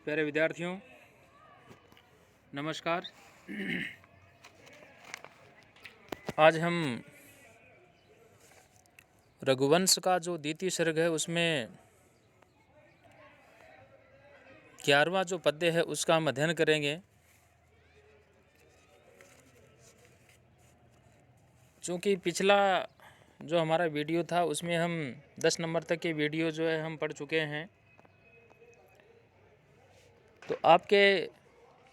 प्यारे विद्यार्थियों, नमस्कार। आज हम रघुवंश का जो द्वितीय सर्ग है उसमें 11वां जो पद्य है उसका हम अध्ययन करेंगे। चूँकि पिछला जो हमारा वीडियो था उसमें हम 10 नंबर तक के वीडियो जो है हम पढ़ चुके हैं। तो आपके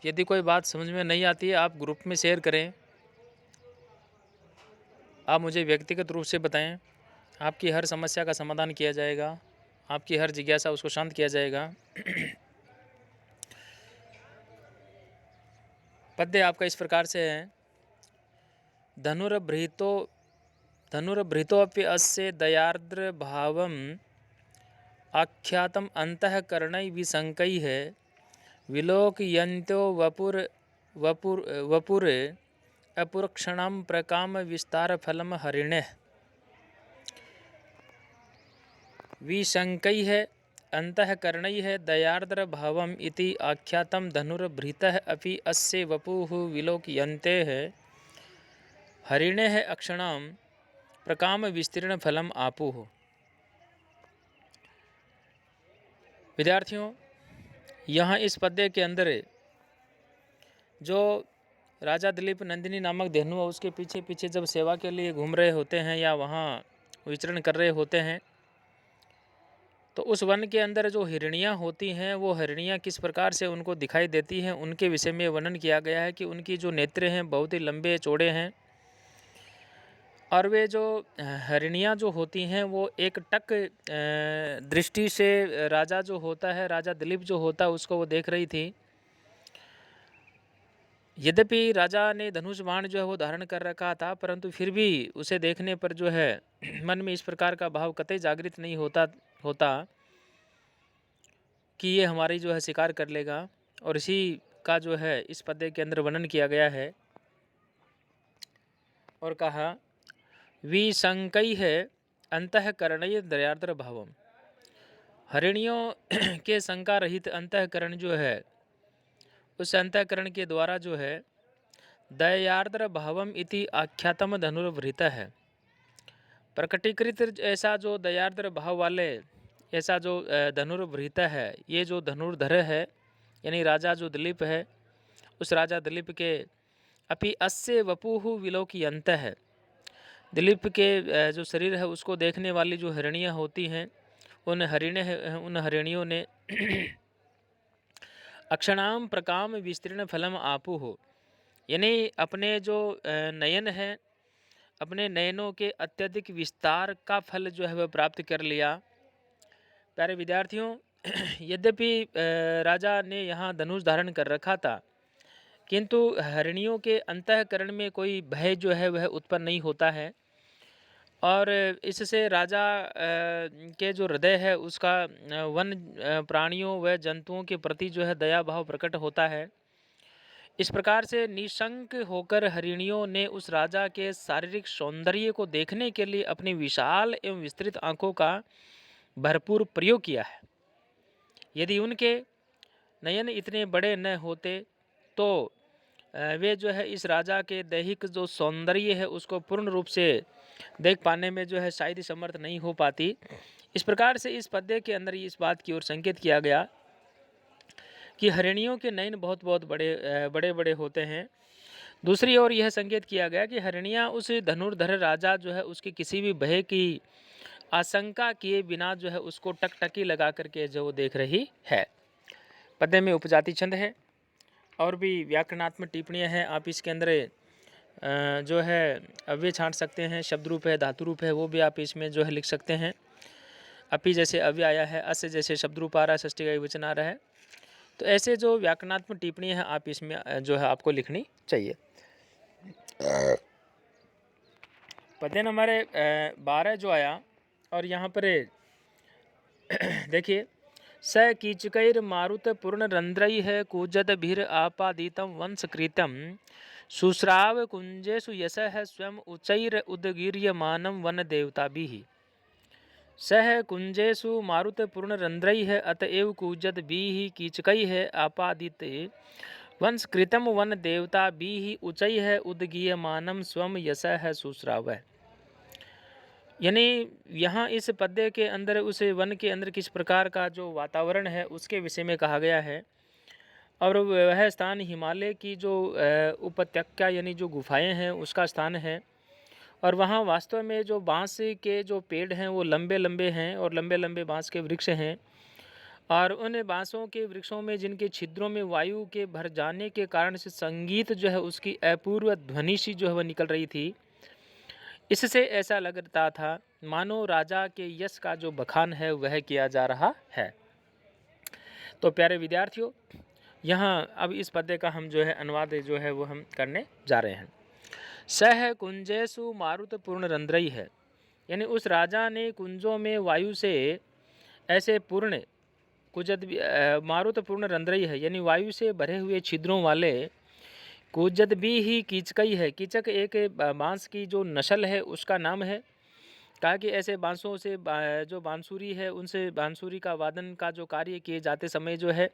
यदि कोई बात समझ में नहीं आती है आप ग्रुप में शेयर करें, आप मुझे व्यक्तिगत रूप से बताएं। आपकी हर समस्या का समाधान किया जाएगा, आपकी हर जिज्ञासा उसको शांत किया जाएगा। पद्य आपका इस प्रकार से है। धनुर्भृतोऽपि अस्य दयार्द्र भावम् आख्यातम् अंतःकरणैः विशंकैः विलोकयन्तो वपुर अपुरक्षणं प्रकाम विस्तार फलम हरिणः। विशंकैः अंतःकरणैः दयार्द्र भावम् इति आख्यातं धनुर्भृतः अपि अस्य वपुः विलोकयन्तेः हरिणः अक्षणं प्रकाम विस्तीर्ण फलम आपुः। विद्यार्थियों, यहाँ इस पद्य के अंदर जो राजा दिलीप नंदिनी नामक धेनु उसके पीछे पीछे जब सेवा के लिए घूम रहे होते हैं या वहाँ विचरण कर रहे होते हैं, तो उस वन के अंदर जो हिरनियाँ होती हैं वो हिरनियाँ किस प्रकार से उनको दिखाई देती हैं उनके विषय में वर्णन किया गया है कि उनकी जो नेत्र हैं बहुत ही लंबे चौड़े हैं और वे जो हिरनियाँ जो होती हैं वो एक टक दृष्टि से राजा जो होता है, राजा दिलीप जो होता है उसको वो देख रही थी। यद्यपि राजा ने धनुष बाण जो है वो धारण कर रखा था, परंतु फिर भी उसे देखने पर जो है मन में इस प्रकार का भाव कतई जागृत नहीं होता कि ये हमारी जो है शिकार कर लेगा। और इसी का जो है इस पद्य के अंदर वर्णन किया गया है और कहा विशंकैः अंतःकरणैः दयार्द्र भावम। हरिणियों के शंका रहित अंतःकरण जो है उस अंतःकरण के द्वारा जो है दयार्द्र भावम इति आख्यातम धनुर्भृतः है प्रकटीकृत ऐसा जो दयार्द्र भाव वाले ऐसा जो धनुर्भृत है, ये जो धनुर्धर है यानी राजा जो दिलीप है, उस राजा दिलीप के अपि अस्य वपुः विलोकयन्त है, दिलीप के जो शरीर है उसको देखने वाली जो हिरनियाँ होती हैं उन हरिणियों ने अक्षणाम प्रकाम विस्तीर्ण फलम आपु हो, यानी अपने जो नयन है, अपने नयनों के अत्यधिक विस्तार का फल जो है वह प्राप्त कर लिया। प्यारे विद्यार्थियों, यद्यपि राजा ने यहाँ धनुष धारण कर रखा था, किंतु हरिणियों के अंतःकरण में कोई भय जो है वह उत्पन्न नहीं होता है और इससे राजा के जो हृदय है उसका वन प्राणियों व जंतुओं के प्रति जो है दया भाव प्रकट होता है। इस प्रकार से निशंक होकर हरिणियों ने उस राजा के शारीरिक सौंदर्य को देखने के लिए अपनी विशाल एवं विस्तृत आंखों का भरपूर प्रयोग किया है। यदि उनके नयन इतने बड़े न होते तो वे जो है इस राजा के दैहिक जो सौंदर्य है उसको पूर्ण रूप से देख पाने में जो है शायद ही समर्थ नहीं हो पाती। इस प्रकार से इस पद्य के अंदर इस बात की ओर संकेत किया गया कि हरिणियों के नयन बहुत बहुत बड़े बड़े होते हैं। दूसरी ओर यह संकेत किया गया कि हरिणियाँ उस धनुर्धर राजा जो है उसकी किसी भी भय की आशंका किए बिना जो है उसको टकटकी लगा करके जो देख रही है। पद्य में उपजाति छंद है और भी व्याकरणात्मक टिप्पणियाँ हैं। आप इसके अंदर जो है अव्यय छांट सकते हैं, शब्द रूप है, धातु रूप है, वो भी आप इसमें जो है लिख सकते हैं। अपि जैसे अव्यय आया है, अस्य जैसे शब्द रूप आ रहा है, षष्ठी का वचन आ रहा है, तो ऐसे जो व्याकरणात्मक टिप्पणियाँ हैं आप इसमें जो है आपको लिखनी चाहिए। पद्य नंबर 12 जो आया और यहाँ पर देखिए, स कीचकैर मारुत पूर्ण रंध्रैः कूजद भीर आपादितं वंशकृतं शुश्राव कुंजेषु यशः स्वयं उच्चैर उद्गीर्यमानं वन देवताभिः। सह कुंजेषु मारुतपूर्णरंध्रैः अतएव कूजत बीहि कीचकैः आपादित वंशकृतं वन देवता बीहि उचैः उद्गीयमानं स्वं यशः सुश्रावः। यानी यहाँ इस पद्य के अंदर उस वन के अंदर किस प्रकार का जो वातावरण है उसके विषय में कहा गया है। और वह स्थान हिमालय की जो उपत्यका यानी जो गुफाएं हैं उसका स्थान है। और वहाँ वास्तव में जो बांस के जो पेड़ हैं वो लंबे लंबे हैं और लंबे लंबे बांस के वृक्ष हैं। और उन बांसों के वृक्षों में जिनके छिद्रों में वायु के भर जाने के कारण से संगीत जो है उसकी अपूर्व ध्वनि सी जो है वह निकल रही थी। इससे ऐसा लगता था मानो राजा के यश का जो बखान है वह किया जा रहा है। तो प्यारे विद्यार्थियों, यहाँ अब इस पद्य का हम जो है अनुवाद जो है वो हम करने जा रहे हैं। सह कुंजेषु मारुतपूर्ण रंध्रई है, यानी उस राजा ने कुंजों में वायु से ऐसे पूर्ण कुजत मारुतपूर्ण रंध्रई है, यानी वायु से भरे हुए छिद्रों वाले कुजत भी ही कीचकई है। कीचक एक बांस की जो नस्ल है उसका नाम है। कहा कि ऐसे बांसों से जो बांसुरी है उनसे बांसुरी का वादन का जो कार्य किए जाते समय जो है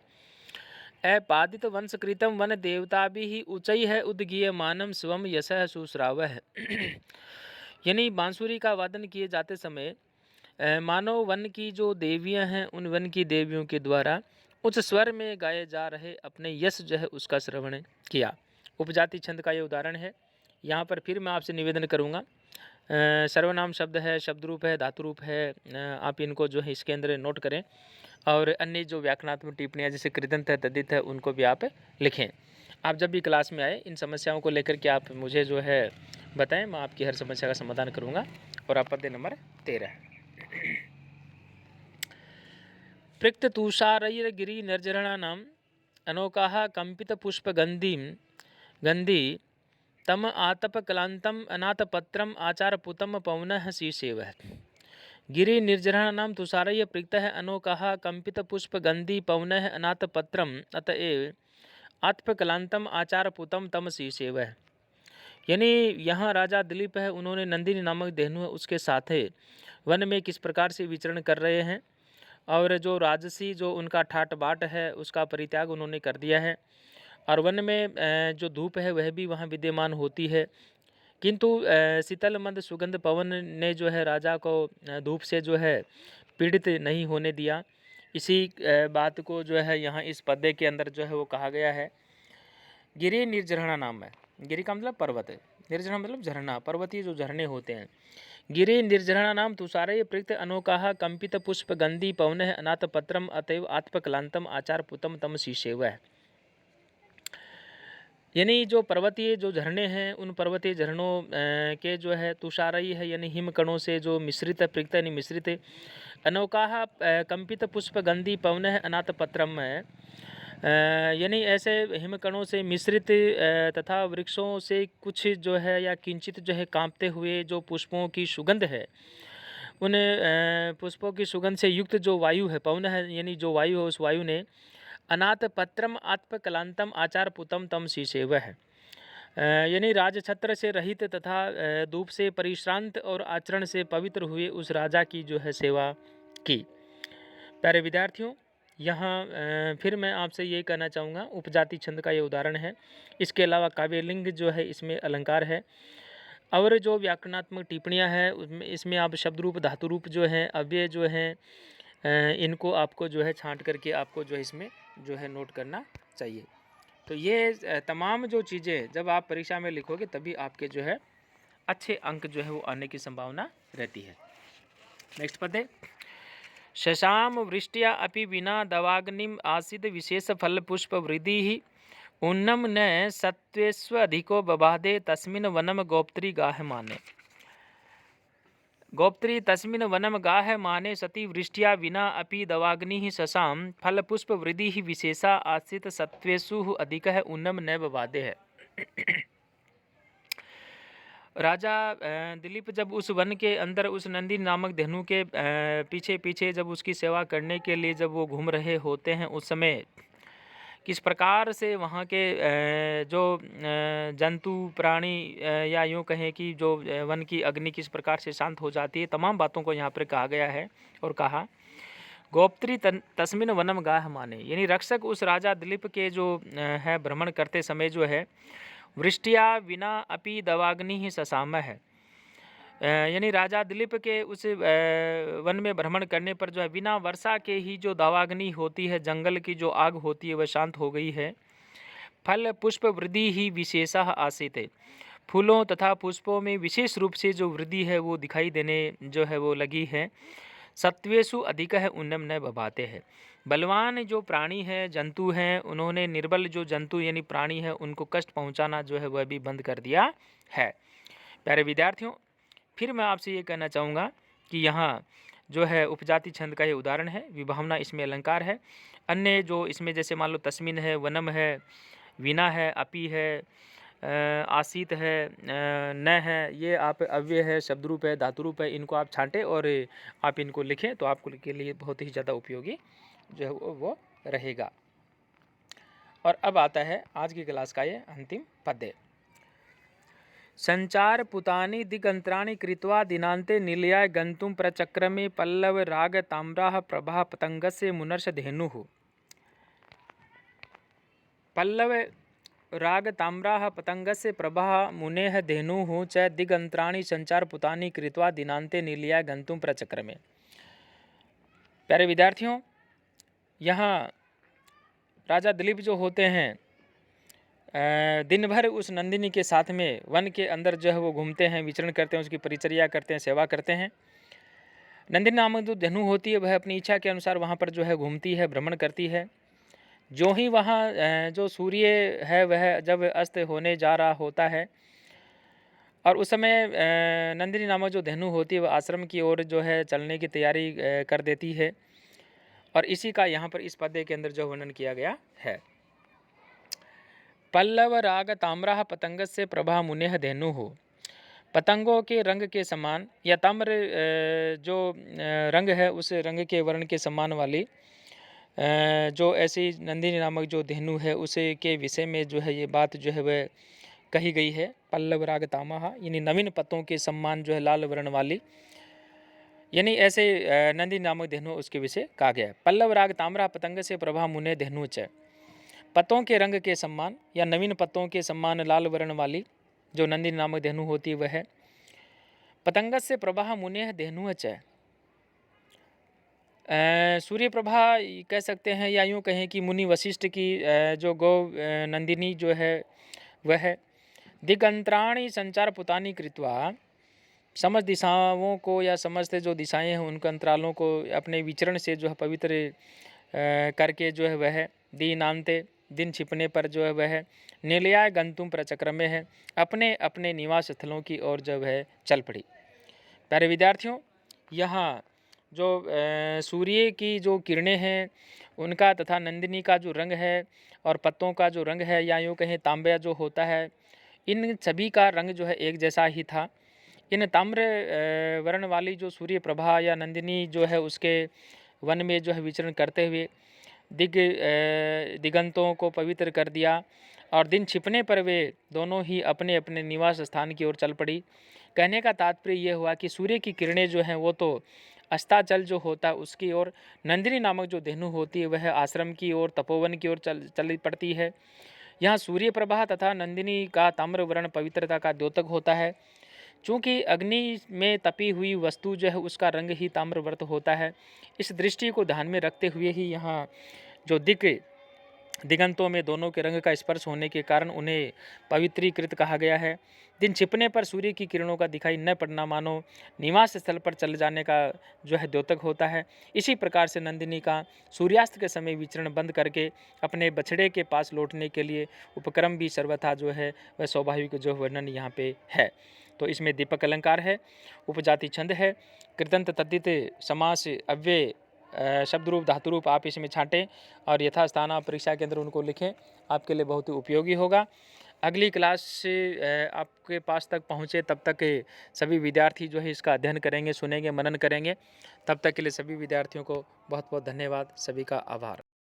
अपादित वंशकृतम वन देवता भी ही ऊंचाई है उद्गीय मानम स्वम यशः सुश्राव है। यानी बांसुरी का वादन किए जाते समय मानव वन की जो देवियां हैं उन वन की देवियों के द्वारा उच्च स्वर में गाए जा रहे अपने यश जो है उसका श्रवण किया। उपजाति छंद का ये उदाहरण है। यहाँ पर फिर मैं आपसे निवेदन करूँगा, सर्वनाम शब्द है, शब्द रूप है, धातु रूप है, आप इनको जो है इसके अंदर नोट करें। और अन्य जो व्याकरणात्मक टिप्पणियाँ जैसे कृदंत है, तद्धित है, उनको भी आप लिखें। आप जब भी क्लास में आए इन समस्याओं को लेकर के आप मुझे जो है बताएं, मैं आपकी हर समस्या का समाधान करूँगा। और आप पद्य नंबर 13 पृक्त तुषारैर गिरि निर्जरणानाम अनोकाः कंपित पुष्प गंधी तम आतप कलांतम अनाथपत्रम आचारपुतम पवनः शीर्षेवः। गिरि निर्जरणानाम तुषारैः पृक्तः अनोकाः कंपित पुष्प गंधी पवनः अनाथपत्रम अतएव आत्पकलांतम आचारपुतम तम शीर्षेवः। यानी यहाँ राजा दिलीप है, उन्होंने नंदिनी नामक देहनु है उसके साथ वन में किस प्रकार से विचरण कर रहे हैं। और जो राजसी जो उनका ठाट बाट है उसका परित्याग उन्होंने कर दिया है। और वन में जो धूप है वह भी वहाँ विद्यमान होती है, किंतु शीतल मंद सुगंध पवन ने जो है राजा को धूप से जो है पीड़ित नहीं होने दिया। इसी बात को जो है यहाँ इस पद्य के अंदर जो है वो कहा गया है। गिरि निर्जरणा नाम है। गिरि का मतलब पर्वत है, निर्जरणा मतलब झरना, पर्वतीय जो झरने होते हैं। गिरि निर्जरणा नाम तुषारे प्रयुक्त अनोकाः कंपित पुष्प गंधी पवनः अनाथ पत्रम अतएव आत्मकलांतम आचार पुतम तम शीशेव है। यानी जो पर्वतीय जो झरने हैं उन पर्वतीय झरनों के जो है तुषारई है, यानी हिमकणों से जो मिश्रित है, प्रयुक्त यानी मिश्रित है। अनोकाः कंपित पुष्प गंधी पवनः अनाथ पत्रम है, यानी ऐसे हिमकणों से मिश्रित तथा वृक्षों से कुछ जो है या किंचित जो है कांपते हुए जो पुष्पों की सुगंध है, उन पुष्पों की सुगंध से युक्त जो वायु है, पवन है यानी जो वायु है, उस वायु ने अनाथ पत्रम आत्मकलांतम आचार पुतम तम शीशेव है, यानी राजछत्र से रहित तथा धूप से परिश्रांत और आचरण से पवित्र हुए उस राजा की जो है सेवा की। प्यारे विद्यार्थियों, यहाँ फिर मैं आपसे ये कहना चाहूँगा, उपजाति छंद का ये उदाहरण है। इसके अलावा काव्यलिंग जो है इसमें अलंकार है। और जो व्याकरणात्मक टिप्पणियाँ हैं उसमें इसमें आप शब्द रूप, धातु रूप जो हैं, अव्यय जो हैं, इनको आपको जो है छांट करके आपको जो है इसमें जो है नोट करना चाहिए। तो ये तमाम जो चीज़ें जब आप परीक्षा में लिखोगे तभी आपके जो है अच्छे अंक जो है वो आने की संभावना रहती है। नेक्स्ट पद्य। शशाम वृष्टिया अपि विना दवाग्निम आसीद विशेष फल पुष्प वृद्धि ही उन्नम न सत्वेष्वधिको बबाधे तस्मिन् वनम गोप्त्री गाह माने। गोप्त्री तस्मिन् वनम गाह माने सती वृष्टिया विना अपि दवाग्नि शशाम फल पुष्प वृद्धि ही विशेषा आसीत सत्वेषु अधिक है उन्नम न बबाधे है। राजा दिलीप जब उस वन के अंदर उस नंदी नामक धेनु के पीछे पीछे जब उसकी सेवा करने के लिए जब वो घूम रहे होते हैं, उस समय किस प्रकार से वहाँ के जो जंतु प्राणी या यूँ कहें कि जो वन की अग्नि किस प्रकार से शांत हो जाती है, तमाम बातों को यहाँ पर कहा गया है। और कहा गोप्त्री तस्मिन वनम गाह माने, यानी रक्षक उस राजा दिलीप के जो है भ्रमण करते समय जो है वृष्टिया विना अपि दवाग्नि ही ससाम है, यानी राजा दिलीप के उस वन में भ्रमण करने पर जो है बिना वर्षा के ही जो दावाग्नि होती है, जंगल की जो आग होती है, वह शांत हो गई है। फल पुष्प वृद्धि ही विशेषः आसीत है, फूलों तथा पुष्पों में विशेष रूप से जो वृद्धि है वो दिखाई देने जो है वो लगी है। सत्वेषु अधिक है उन्नम न बभाते हैं, बलवान जो प्राणी है जंतु हैं उन्होंने निर्बल जो जंतु यानी प्राणी है उनको कष्ट पहुंचाना जो है वह भी बंद कर दिया है। प्यारे विद्यार्थियों, फिर मैं आपसे ये कहना चाहूँगा कि यहाँ जो है उपजाति छंद का ये उदाहरण है, विभावना इसमें अलंकार है। अन्य जो इसमें जैसे मान लो तस्मिन है, वनम है, वीना है, अपि है, आसीत है, न है, ये आप अव्यय है, शब्द रूप है, धातु रूप है, इनको आप छांटें और आप इनको लिखें तो आपको के लिए बहुत ही ज़्यादा उपयोगी जो है वो रहेगा। और अब आता है आज की क्लास का ये अंतिम पद्य। संचार पुतानि दिगंत्राणि कृत्वा दिनांते निलयाय गंतुम प्रचक्रमे पल्लव राग ताम्राः प्रभा पतंगस्य मुनर्ष धेनुः। पल्लव राग ताम्राः पतंगस्य प्रभा मुनेः धेनुः च दिगंत्राणि संचार पुतानि कृत्वा दिनांते निलयाय गंतुम प्रचक्रमे। प्यारे विद्यार्थियों, यहाँ राजा दिलीप जो होते हैं दिन भर उस नंदिनी के साथ में वन के अंदर जो है वो घूमते हैं, विचरण करते हैं, उसकी परिचर्या करते हैं, सेवा करते हैं। नंदिनी नामक जो धेनु होती है वह अपनी इच्छा के अनुसार वहाँ पर जो है घूमती है, भ्रमण करती है। जो ही वहाँ जो सूर्य है वह जब अस्त होने जा रहा होता है और उस समय नंदिनी नामक जो धेनु होती है वह आश्रम की ओर जो है चलने की तैयारी कर देती है। और इसी का यहाँ पर इस पद्य के अंदर जो वर्णन किया गया है। पल्लव राग ताम्राः पतंगस्य प्रभा मुनेः धेनुः, पतंगों के रंग के समान या ताम्र जो रंग है उस रंग के वर्ण के समान वाली जो ऐसी नंदिनी नामक जो धेनु है उसे के विषय में जो है ये बात जो है वह कही गई है। पल्लव राग तामाः यानी नवीन पत्तों के सम्मान जो है लाल वर्ण वाली, यानी ऐसे नंदिनी नामक धेनु उसके विषय कहा गया है। पल्लव राग ताम्रा पतंग से प्रभा मुने धेनु च, पत्तों के रंग के सम्मान या नवीन पत्तों के सम्मान लाल वर्ण वाली जो नंदिनी नामक धेनु होती है वह है। पतंग से प्रभा मुने धेनु च, सूर्य प्रभा कह सकते हैं या यूँ कहें कि मुनि वशिष्ठ की जो गौ नंदिनी जो है वह है। दिगंत्राणी संचार पुतानी कृत्वा, समस्त दिशाओं को या समस्त जो दिशाएं हैं उनके अंतरालों को अपने विचरण से जो है पवित्र करके जो है वह दीनांते दिन छिपने पर जो है वह निलयाय गंतुम प्रचक्र में है, अपने अपने निवास स्थलों की ओर जो है चल पड़ी। प्यारे विद्यार्थियों, यहाँ जो सूर्य की जो किरणें हैं उनका तथा नंदिनी का जो रंग है और पत्तों का जो रंग है या यूँ कहें तांबा जो होता है, इन सभी का रंग जो है एक जैसा ही था। इन ताम्र वर्ण वाली जो सूर्य प्रभा या नंदिनी जो है उसके वन में जो है विचरण करते हुए दिगंतों को पवित्र कर दिया और दिन छिपने पर वे दोनों ही अपने अपने निवास स्थान की ओर चल पड़ी। कहने का तात्पर्य यह हुआ कि सूर्य की किरणें जो हैं वो तो अस्ताचल जो होता है उसकी ओर, नंदिनी नामक जो धेनु होती है वह आश्रम की ओर तपोवन की ओर चली पड़ती है। यहाँ सूर्य प्रभा तथा नंदिनी का ताम्र वर्ण पवित्रता का द्योतक होता है। चूँकि अग्नि में तपी हुई वस्तु जो है उसका रंग ही ताम्रवर्त होता है, इस दृष्टि को ध्यान में रखते हुए ही यहाँ जो दिगंतों में दोनों के रंग का स्पर्श होने के कारण उन्हें पवित्रीकृत कहा गया है। दिन छिपने पर सूर्य की किरणों का दिखाई न पड़ना मानो निवास स्थल पर चले जाने का जो है द्योतक होता है। इसी प्रकार से नंदिनी का सूर्यास्त के समय विचरण बंद करके अपने बछड़े के पास लौटने के लिए उपक्रम भी सर्वथा जो है वह स्वाभाविक जो वर्णन यहाँ पे है। तो इसमें दीपक अलंकार है, उपजाति छंद है, कृतंत तद्धित समास अव्यय शब्द रूप धातु रूप आप इसमें छांटें और यथास्थान आप परीक्षा के अंदर उनको लिखें, आपके लिए बहुत ही उपयोगी होगा। अगली क्लास से आपके पास तक पहुँचे तब तक सभी विद्यार्थी जो है इसका अध्ययन करेंगे, सुनेंगे, मनन करेंगे। तब तक के लिए सभी विद्यार्थियों को बहुत बहुत धन्यवाद, सभी का आभार।